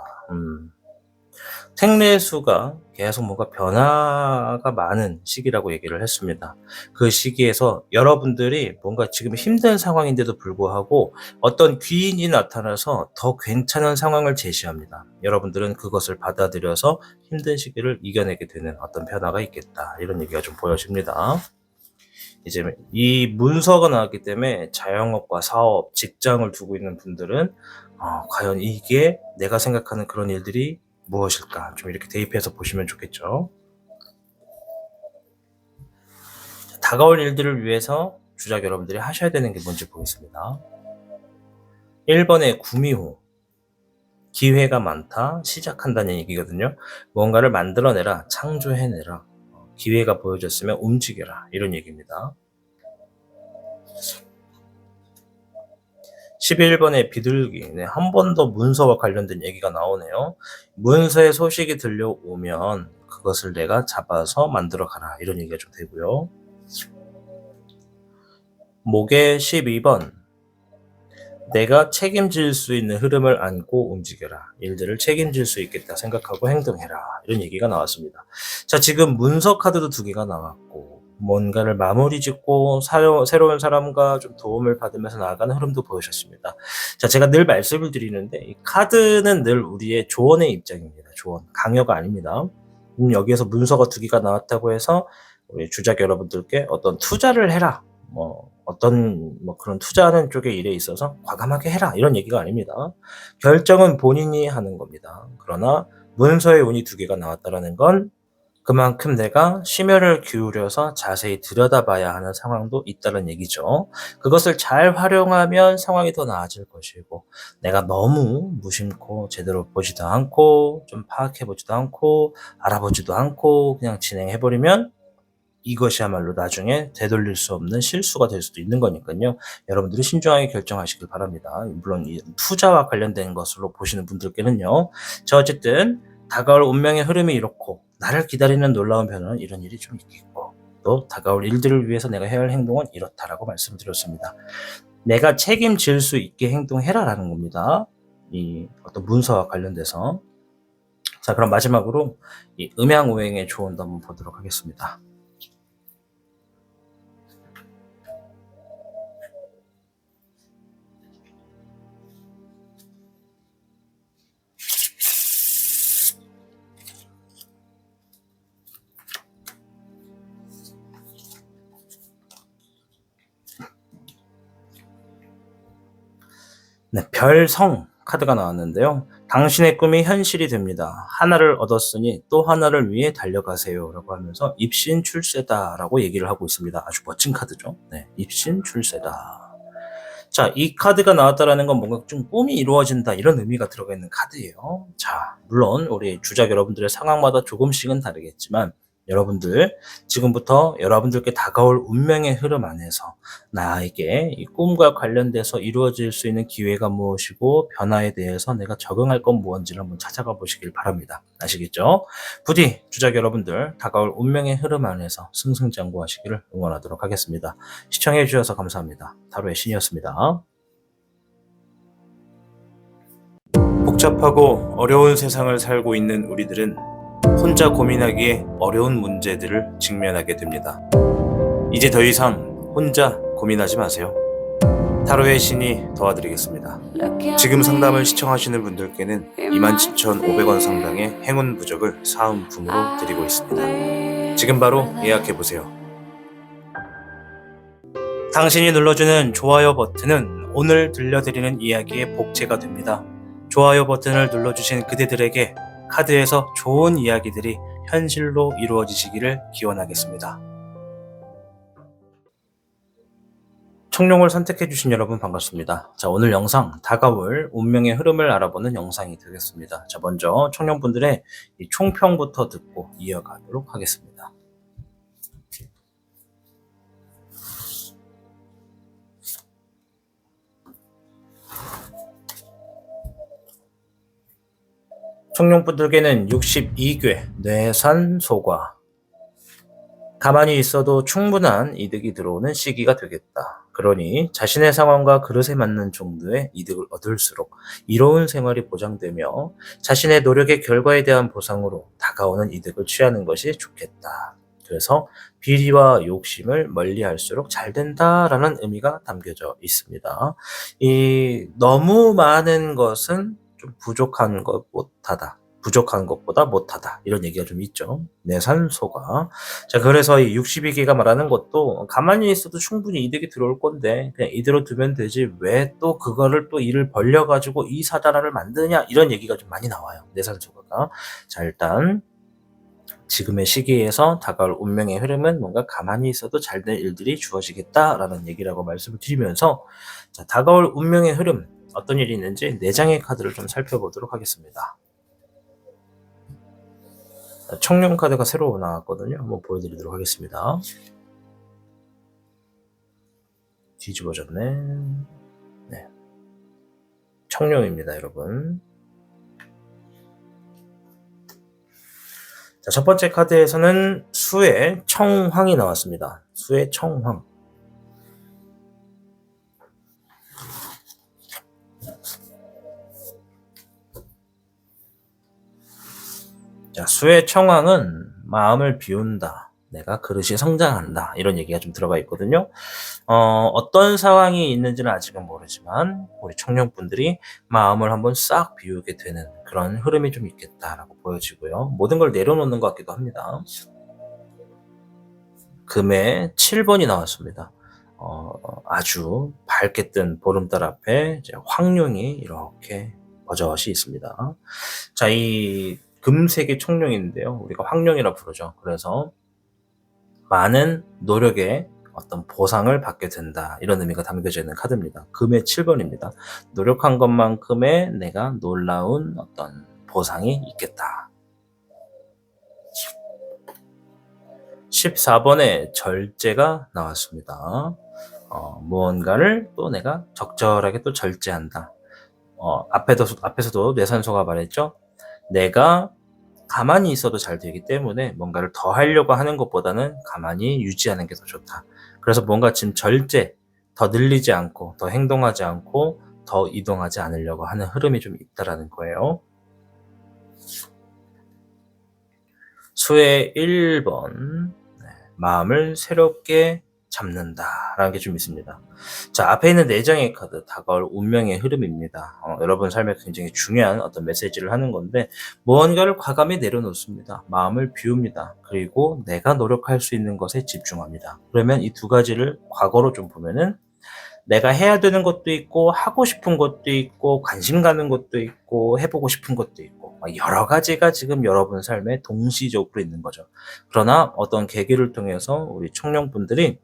택례수가 계속 뭔가 변화가 많은 시기라고 얘기를 했습니다. 그 시기에서 여러분들이 뭔가 지금 힘든 상황인데도 불구하고 어떤 귀인이 나타나서 더 괜찮은 상황을 제시합니다. 여러분들은 그것을 받아들여서 힘든 시기를 이겨내게 되는 어떤 변화가 있겠다. 이런 얘기가 좀 보여집니다. 이제 이 문서가 나왔기 때문에 자영업과 사업, 직장을 두고 있는 분들은 과연 이게 내가 생각하는 그런 일들이 무엇일까? 좀 이렇게 대입해서 보시면 좋겠죠. 다가올 일들을 위해서 주작 여러분들이 하셔야 되는 게 뭔지 보겠습니다. 1번의 구미호. 기회가 많다, 시작한다는 얘기거든요. 뭔가를 만들어내라, 창조해내라. 기회가 보여졌으면 움직여라. 이런 얘기입니다. 11번의 비둘기. 네, 한 번 더 문서와 관련된 얘기가 나오네요. 문서의 소식이 들려오면 그것을 내가 잡아서 만들어 가라. 이런 얘기가 좀 되고요. 목의 12번. 내가 책임질 수 있는 흐름을 안고 움직여라. 일들을 책임질 수 있겠다 생각하고 행동해라. 이런 얘기가 나왔습니다. 자, 지금 문서 카드도 2개가 나왔고 뭔가를 마무리 짓고 새로운 사람과 좀 도움을 받으면서 나아가는 흐름도 보여줬습니다. 자, 제가 늘 말씀을 드리는데 이 카드는 늘 우리의 조언의 입장입니다. 조언, 강요가 아닙니다. 여기에서 문서가 2개가 나왔다고 해서 우리 주작 여러분들께 어떤 투자를 해라, 어떤 그런 투자하는 쪽의 일에 있어서 과감하게 해라, 이런 얘기가 아닙니다. 결정은 본인이 하는 겁니다. 그러나 문서의 운이 2개가 나왔다라는 건 그만큼 내가 심혈을 기울여서 자세히 들여다봐야 하는 상황도 있다는 얘기죠. 그것을 잘 활용하면 상황이 더 나아질 것이고, 내가 너무 무심코 제대로 보지도 않고 좀 파악해보지도 않고 알아보지도 않고 그냥 진행해버리면 이것이야말로 나중에 되돌릴 수 없는 실수가 될 수도 있는 거니까요. 여러분들이 신중하게 결정하시길 바랍니다. 물론 이 투자와 관련된 것으로 보시는 분들께는요. 자, 어쨌든 다가올 운명의 흐름이 이렇고 나를 기다리는 놀라운 변화는 이런 일이 좀 있겠고, 또 다가올 일들을 위해서 내가 해야 할 행동은 이렇다라고 말씀드렸습니다. 내가 책임질 수 있게 행동해라라는 겁니다. 이 어떤 문서와 관련돼서. 자, 그럼 마지막으로 이 음양오행의 조언도 한번 보도록 하겠습니다. 네, 별성 카드가 나왔는데요. 당신의 꿈이 현실이 됩니다. 하나를 얻었으니 또 하나를 위해 달려가세요. 라고 하면서 입신출세다 라고 얘기를 하고 있습니다. 아주 멋진 카드죠. 네, 입신출세다. 자, 이 카드가 나왔다라는 건 뭔가 좀 꿈이 이루어진다, 이런 의미가 들어가 있는 카드예요. 자, 물론 우리 주작 여러분들의 상황마다 조금씩은 다르겠지만 여러분들 지금부터 여러분들께 다가올 운명의 흐름 안에서 나에게 이 꿈과 관련돼서 이루어질 수 있는 기회가 무엇이고 변화에 대해서 내가 적응할 건 무엇인지를 한번 찾아가 보시길 바랍니다. 아시겠죠? 부디 주작 여러분들 다가올 운명의 흐름 안에서 승승장구하시기를 응원하도록 하겠습니다. 시청해 주셔서 감사합니다. 타로의 신이었습니다. 복잡하고 어려운 세상을 살고 있는 우리들은 혼자 고민하기에 어려운 문제들을 직면하게 됩니다. 이제 더 이상 혼자 고민하지 마세요. 타로의 신이 도와드리겠습니다. 지금 상담을 시청하시는 분들께는 27,500원 상당의 행운 부적을 사은품으로 드리고 있습니다. 지금 바로 예약해보세요. 당신이 눌러주는 좋아요 버튼은 오늘 들려드리는 이야기의 복제가 됩니다. 좋아요 버튼을 눌러주신 그대들에게 카드에서 좋은 이야기들이 현실로 이루어지시기를 기원하겠습니다. 청룡을 선택해주신 여러분 반갑습니다. 자, 오늘 영상 다가올 운명의 흐름을 알아보는 영상이 되겠습니다. 자, 먼저 청룡분들의 이 총평부터 듣고 이어가도록 하겠습니다. 청룡분들께는 62궤 뇌산소과 가만히 있어도 충분한 이득이 들어오는 시기가 되겠다. 그러니 자신의 상황과 그릇에 맞는 정도의 이득을 얻을수록 이로운 생활이 보장되며 자신의 노력의 결과에 대한 보상으로 다가오는 이득을 취하는 것이 좋겠다. 그래서 비리와 욕심을 멀리할수록 잘 된다라는 의미가 담겨져 있습니다. 이 너무 많은 것은 좀 부족한 것 못하다. 부족한 것보다 못하다. 이런 얘기가 좀 있죠. 내산소가. 자, 그래서 이 62개가 말하는 것도 가만히 있어도 충분히 이득이 들어올 건데 그냥 이대로 두면 되지 왜 또 그거를 또 일을 벌려가지고 이 사다라를 만드냐 이런 얘기가 좀 많이 나와요. 내산소가. 자, 일단 지금의 시기에서 다가올 운명의 흐름은 뭔가 가만히 있어도 잘 될 일들이 주어지겠다라는 얘기라고 말씀을 드리면서 자, 다가올 운명의 흐름 어떤 일이 있는지 4장의 카드를 좀 살펴보도록 하겠습니다. 청룡 카드가 새로 나왔거든요. 한번 보여드리도록 하겠습니다. 뒤집어졌네. 네. 청룡입니다, 여러분. 자, 첫 번째 카드에서는 수의 청황이 나왔습니다. 수의 청황. 자, 수의 청황은 마음을 비운다. 내가 그릇이 성장한다. 이런 얘기가 좀 들어가 있거든요. 어떤 상황이 있는지는 아직은 모르지만 우리 청룡분들이 마음을 한번 싹 비우게 되는 그런 흐름이 좀 있겠다라고 보여지고요. 모든 걸 내려놓는 것 같기도 합니다. 금의 7번이 나왔습니다. 아주 밝게 뜬 보름달 앞에 이제 황룡이 이렇게 버젓이 있습니다. 자, 이 금색의 청룡인데요. 우리가 황룡이라 부르죠. 그래서 많은 노력의 어떤 보상을 받게 된다. 이런 의미가 담겨져 있는 카드입니다. 금의 7번입니다. 노력한 것만큼의 내가 놀라운 어떤 보상이 있겠다. 14번에 절제가 나왔습니다. 무언가를 또 내가 적절하게 또 절제한다. 앞에서도 뇌산소가 말했죠. 내가 가만히 있어도 잘 되기 때문에 뭔가를 더 하려고 하는 것보다는 가만히 유지하는 게 더 좋다. 그래서 뭔가 지금 절제, 더 늘리지 않고, 더 행동하지 않고, 더 이동하지 않으려고 하는 흐름이 좀 있다라는 거예요. 수의 1번, 마음을 새롭게 잡는다라는 게 좀 있습니다. 자, 앞에 있는 4장의 카드, 다가올 운명의 흐름입니다. 여러분 삶에 굉장히 중요한 어떤 메시지를 하는 건데 무언가를 과감히 내려놓습니다. 마음을 비웁니다. 그리고 내가 노력할 수 있는 것에 집중합니다. 그러면 이 두 가지를 과거로 좀 보면은 내가 해야 되는 것도 있고 하고 싶은 것도 있고 관심 가는 것도 있고 해보고 싶은 것도 있고 여러 가지가 지금 여러분 삶에 동시적으로 있는 거죠. 그러나 어떤 계기를 통해서 우리 청룡분들이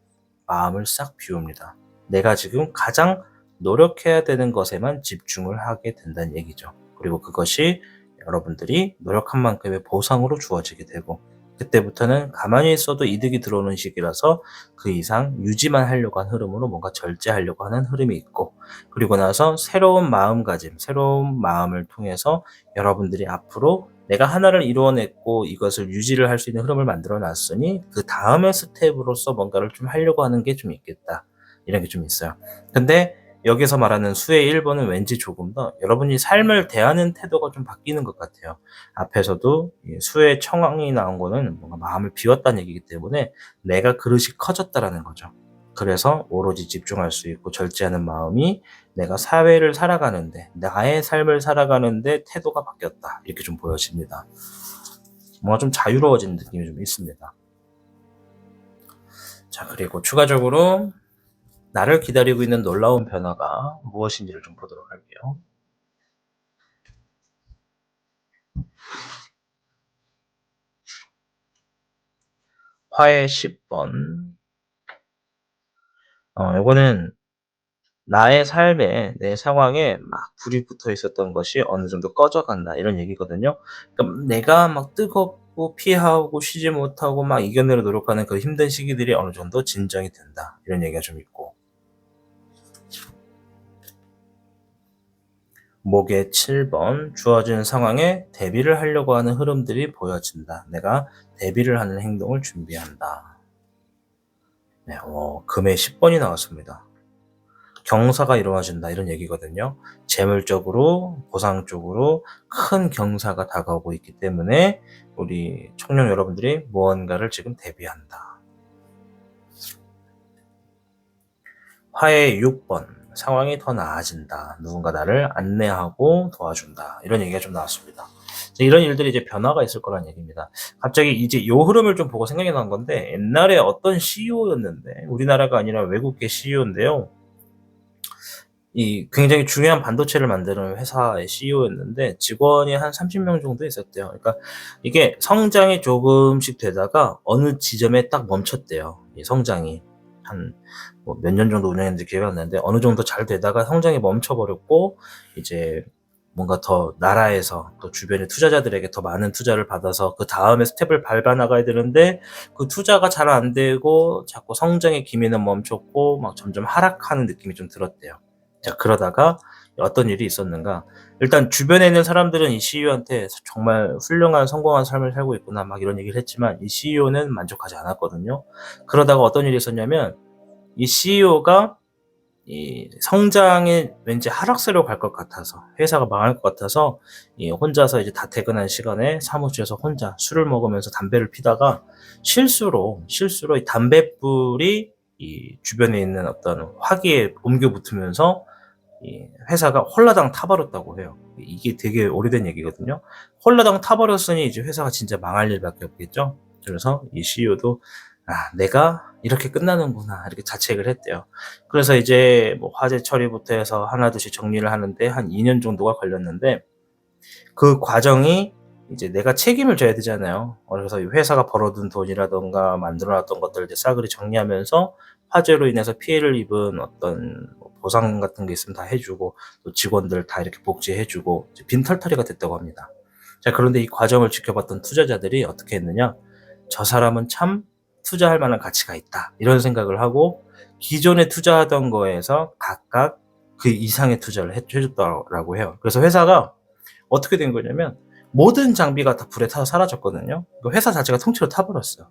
마음을 싹 비웁니다. 내가 지금 가장 노력해야 되는 것에만 집중을 하게 된다는 얘기죠. 그리고 그것이 여러분들이 노력한 만큼의 보상으로 주어지게 되고 그때부터는 가만히 있어도 이득이 들어오는 시기라서 그 이상 유지만 하려고 하는 흐름으로 뭔가 절제하려고 하는 흐름이 있고 그리고 나서 새로운 마음가짐, 새로운 마음을 통해서 여러분들이 앞으로 내가 하나를 이루어냈고 이것을 유지를 할 수 있는 흐름을 만들어 놨으니 그 다음의 스텝으로서 뭔가를 좀 하려고 하는 게 좀 있겠다. 이런 게 좀 있어요. 근데 여기서 말하는 수의 1번은 왠지 조금 더 여러분이 삶을 대하는 태도가 좀 바뀌는 것 같아요. 앞에서도 수의 청황이 나온 거는 뭔가 마음을 비웠다는 얘기이기 때문에 내가 그릇이 커졌다라는 거죠. 그래서 오로지 집중할 수 있고 절제하는 마음이 내가 사회를 살아가는데, 나의 삶을 살아가는데 태도가 바뀌었다. 이렇게 좀 보여집니다. 뭔가 좀 자유로워진 느낌이 좀 있습니다. 자, 그리고 추가적으로 나를 기다리고 있는 놀라운 변화가 무엇인지를 좀 보도록 할게요. 화의 10번. 요거는 나의 삶에, 내 상황에 막 불이 붙어 있었던 것이 어느 정도 꺼져간다, 이런 얘기거든요. 그러니까 내가 막 뜨겁고 피하고 쉬지 못하고 막 이겨내려 노력하는 그 힘든 시기들이 어느 정도 진정이 된다, 이런 얘기가 좀 있고, 목의 7번, 주어진 상황에 대비를 하려고 하는 흐름들이 보여진다. 내가 대비를 하는 행동을 준비한다. 네, 금의 10번이 나왔습니다. 경사가 이루어진다, 이런 얘기거든요. 재물적으로, 보상적으로 큰 경사가 다가오고 있기 때문에 우리 청년 여러분들이 무언가를 지금 대비한다. 화의 6번, 상황이 더 나아진다. 누군가 나를 안내하고 도와준다. 이런 얘기가 좀 나왔습니다. 이런 일들이 이제 변화가 있을 거란 얘기입니다. 갑자기 이제 요 흐름을 좀 보고 생각이 난 건데, 옛날에 어떤 CEO였는데, 우리나라가 아니라 외국계 CEO인데요. 이 굉장히 중요한 반도체를 만드는 회사의 CEO였는데 직원이 한 30명 정도 있었대요. 그러니까 이게 성장이 조금씩 되다가 어느 지점에 딱 멈췄대요. 이 성장이 한 뭐 몇 년 정도 운영했는지 기억이 안 나는데 어느 정도 잘 되다가 성장이 멈춰버렸고, 이제 뭔가 더 나라에서 또 주변의 투자자들에게 더 많은 투자를 받아서 그 다음에 스텝을 밟아 나가야 되는데 그 투자가 잘 안 되고 자꾸 성장의 기미는 멈췄고 막 점점 하락하는 느낌이 좀 들었대요. 자, 그러다가 어떤 일이 있었는가. 일단 주변에 있는 사람들은 이 CEO한테 정말 훌륭한 성공한 삶을 살고 있구나 막 이런 얘기를 했지만 이 CEO는 만족하지 않았거든요. 그러다가 어떤 일이 있었냐면 이 CEO가 이 성장에 왠지 하락세로 갈 것 같아서, 회사가 망할 것 같아서 이 혼자서 이제 다 퇴근한 시간에 사무실에서 혼자 술을 먹으면서 담배를 피다가 실수로 이 담뱃불이 이 주변에 있는 어떤 화기에 옮겨 붙으면서 이 회사가 홀라당 타버렸다고 해요. 이게 되게 오래된 얘기거든요. 홀라당 타버렸으니 이제 회사가 진짜 망할 일밖에 없겠죠. 그래서 이 CEO도 내가 이렇게 끝나는구나, 이렇게 자책을 했대요. 그래서 이제 뭐 화재 처리부터 해서 하나둘씩 정리를 하는데 한 2년 정도가 걸렸는데, 그 과정이 이제 내가 책임을 져야 되잖아요. 그래서 회사가 벌어둔 돈이라던가 만들어놨던 것들을 이제 싸그리 정리하면서 화재로 인해서 피해를 입은 어떤 보상 같은 게 있으면 다 해주고, 또 직원들 다 이렇게 복지해주고 빈털터리가 됐다고 합니다. 자, 그런데 이 과정을 지켜봤던 투자자들이 어떻게 했느냐? 저 사람은 참 투자할 만한 가치가 있다, 이런 생각을 하고 기존에 투자하던 거에서 각각 그 이상의 투자를 해줬다라고 해요. 그래서 회사가 어떻게 된 거냐면 모든 장비가 다 불에 타서 사라졌거든요. 그 회사 자체가 통째로 타버렸어요.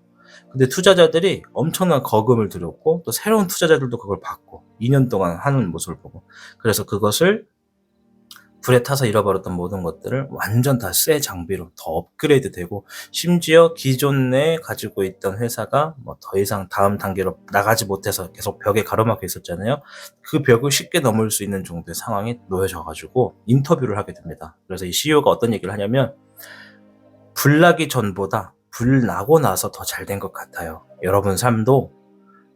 근데 투자자들이 엄청난 거금을 들였고 또 새로운 투자자들도 그걸 받고 2년 동안 하는 모습을 보고, 그래서 그것을 불에 타서 잃어버렸던 모든 것들을 완전 다 새 장비로 더 업그레이드 되고, 심지어 기존에 가지고 있던 회사가 뭐 더 이상 다음 단계로 나가지 못해서 계속 벽에 가로막혀 있었잖아요. 그 벽을 쉽게 넘을 수 있는 정도의 상황이 놓여져 가지고 인터뷰를 하게 됩니다. 그래서 이 CEO가 어떤 얘기를 하냐면, 불 나기 전보다 불 나고 나서 더 잘 된 것 같아요. 여러분 삶도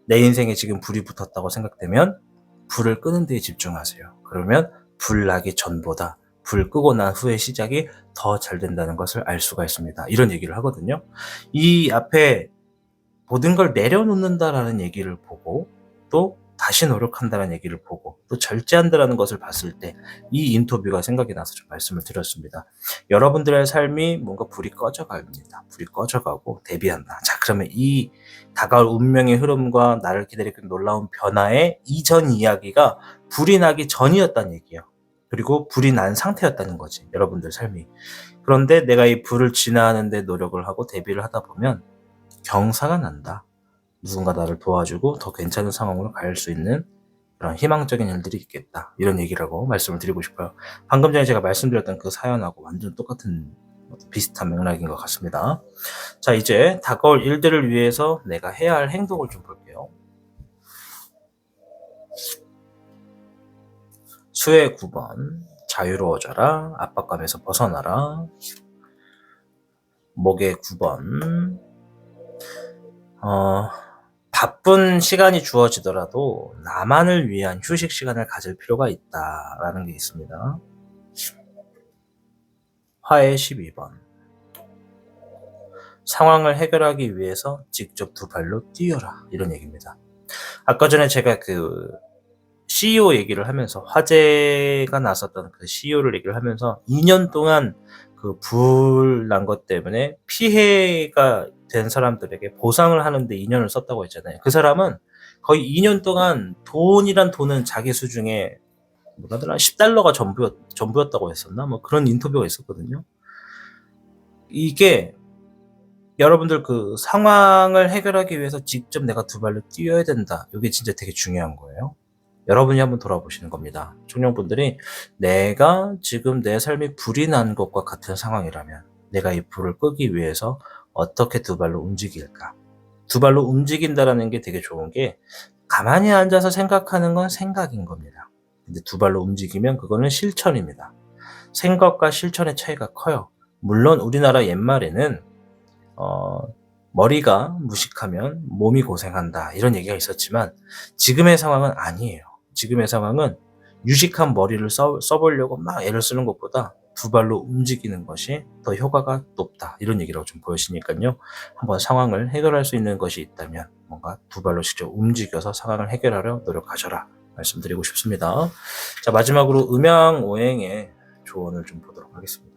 내 인생에 지금 불이 붙었다고 생각되면 불을 끄는 데에 집중하세요. 그러면 불 나기 전보다 불 끄고 난 후의 시작이 더 잘 된다는 것을 알 수가 있습니다. 이런 얘기를 하거든요. 이 앞에 모든 걸 내려놓는다라는 얘기를 보고 또 다시 노력한다는 얘기를 보고 또 절제한다라는 것을 봤을 때 이 인터뷰가 생각이 나서 좀 말씀을 드렸습니다. 여러분들의 삶이 뭔가 불이 꺼져갑니다. 불이 꺼져가고 대비한다. 자, 그러면 이 다가올 운명의 흐름과 나를 기다리는 놀라운 변화의 이전 이야기가 불이 나기 전이었다는 얘기예요. 그리고 불이 난 상태였다는 거지, 여러분들 삶이. 그런데 내가 이 불을 진화하는 데 노력을 하고 대비를 하다 보면 경사가 난다. 누군가 나를 도와주고 더 괜찮은 상황으로 갈 수 있는 그런 희망적인 일들이 있겠다, 이런 얘기라고 말씀을 드리고 싶어요. 방금 전에 제가 말씀드렸던 그 사연하고 완전 똑같은 비슷한 맥락인 것 같습니다. 자, 이제 다가올 일들을 위해서 내가 해야 할 행동을 좀 볼게요. 수의 9번 자유로워져라. 압박감에서 벗어나라. 목의 9번 바쁜 시간이 주어지더라도 나만을 위한 휴식 시간을 가질 필요가 있다라는 게 있습니다. 화의 12번 상황을 해결하기 위해서 직접 두 발로 뛰어라, 이런 얘기입니다. 아까 전에 제가 그 CEO 얘기를 하면서, 화재가 났었던 그 CEO를 얘기를 하면서 2년 동안 그 불 난 것 때문에 피해가 된 사람들에게 보상을 하는데 2년을 썼다고 했잖아요. 그 사람은 거의 2년 동안 돈이란 돈은 자기 수중에 뭐라더라, $10가 전부였다고 했었나? 뭐 그런 인터뷰가 있었거든요. 이게 여러분들 그 상황을 해결하기 위해서 직접 내가 두 발로 뛰어야 된다. 이게 진짜 되게 중요한 거예요. 여러분이 한번 돌아보시는 겁니다. 청년분들이 내가 지금 내 삶이 불이 난 것과 같은 상황이라면 내가 이 불을 끄기 위해서 어떻게 두 발로 움직일까? 두 발로 움직인다라는 게 되게 좋은 게, 가만히 앉아서 생각하는 건 생각인 겁니다. 근데 두 발로 움직이면 그거는 실천입니다. 생각과 실천의 차이가 커요. 물론 우리나라 옛말에는 머리가 무식하면 몸이 고생한다, 이런 얘기가 있었지만 지금의 상황은 아니에요. 지금의 상황은 유식한 머리를 써보려고 막 애를 쓰는 것보다 두 발로 움직이는 것이 더 효과가 높다, 이런 얘기라고 좀 보여지니까요. 한번 상황을 해결할 수 있는 것이 있다면 뭔가 두 발로 직접 움직여서 상황을 해결하려 노력하셔라, 말씀드리고 싶습니다. 자, 마지막으로 음양오행의 조언을 좀 보도록 하겠습니다.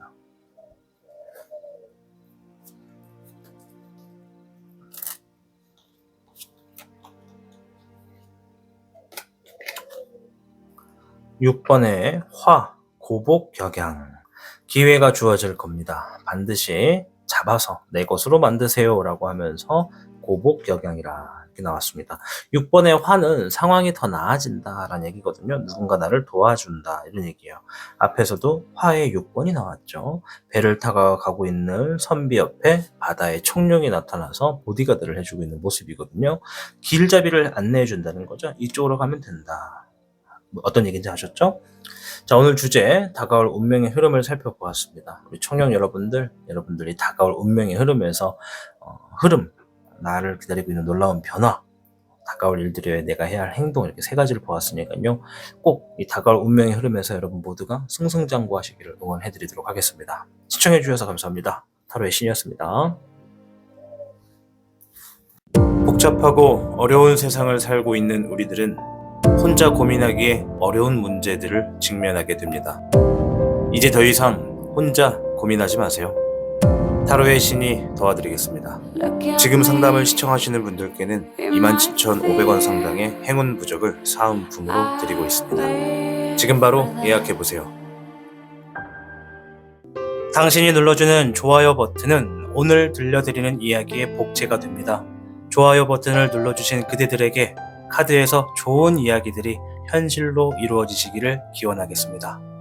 6번의 화, 고복격양. 기회가 주어질 겁니다. 반드시 잡아서 내 것으로 만드세요 라고 하면서 고복격양이라 이렇게 나왔습니다. 6번의 화는 상황이 더 나아진다 라는 얘기거든요. 누군가 나를 도와준다, 이런 얘기예요. 앞에서도 화의 6번이 나왔죠. 배를 타고 가고 있는 선비 옆에 바다의 청룡이 나타나서 보디가드를 해주고 있는 모습이거든요. 길잡이를 안내해 준다는 거죠. 이쪽으로 가면 된다. 어떤 얘기인지 아셨죠? 자, 오늘 주제 다가올 운명의 흐름을 살펴보았습니다. 우리 청년 여러분들이 다가올 운명의 흐름에서 흐름, 나를 기다리고 있는 놀라운 변화, 다가올 일들에 내가 해야 할 행동, 이렇게 세 가지를 보았으니까요. 꼭 이 다가올 운명의 흐름에서 여러분 모두가 승승장구하시기를 응원해드리도록 하겠습니다. 시청해주셔서 감사합니다. 타로의 신이었습니다. 복잡하고 어려운 세상을 살고 있는 우리들은 혼자 고민하기에 어려운 문제들을 직면하게 됩니다. 이제 더 이상 혼자 고민하지 마세요. 타로의 신이 도와드리겠습니다. 지금 상담을 시청하시는 분들께는 27,500원 상당의 행운 부적을 사은품으로 드리고 있습니다. 지금 바로 예약해보세요. 당신이 눌러주는 좋아요 버튼은 오늘 들려드리는 이야기의 복제가 됩니다. 좋아요 버튼을 눌러주신 그대들에게 카드에서 좋은 이야기들이 현실로 이루어지시기를 기원하겠습니다.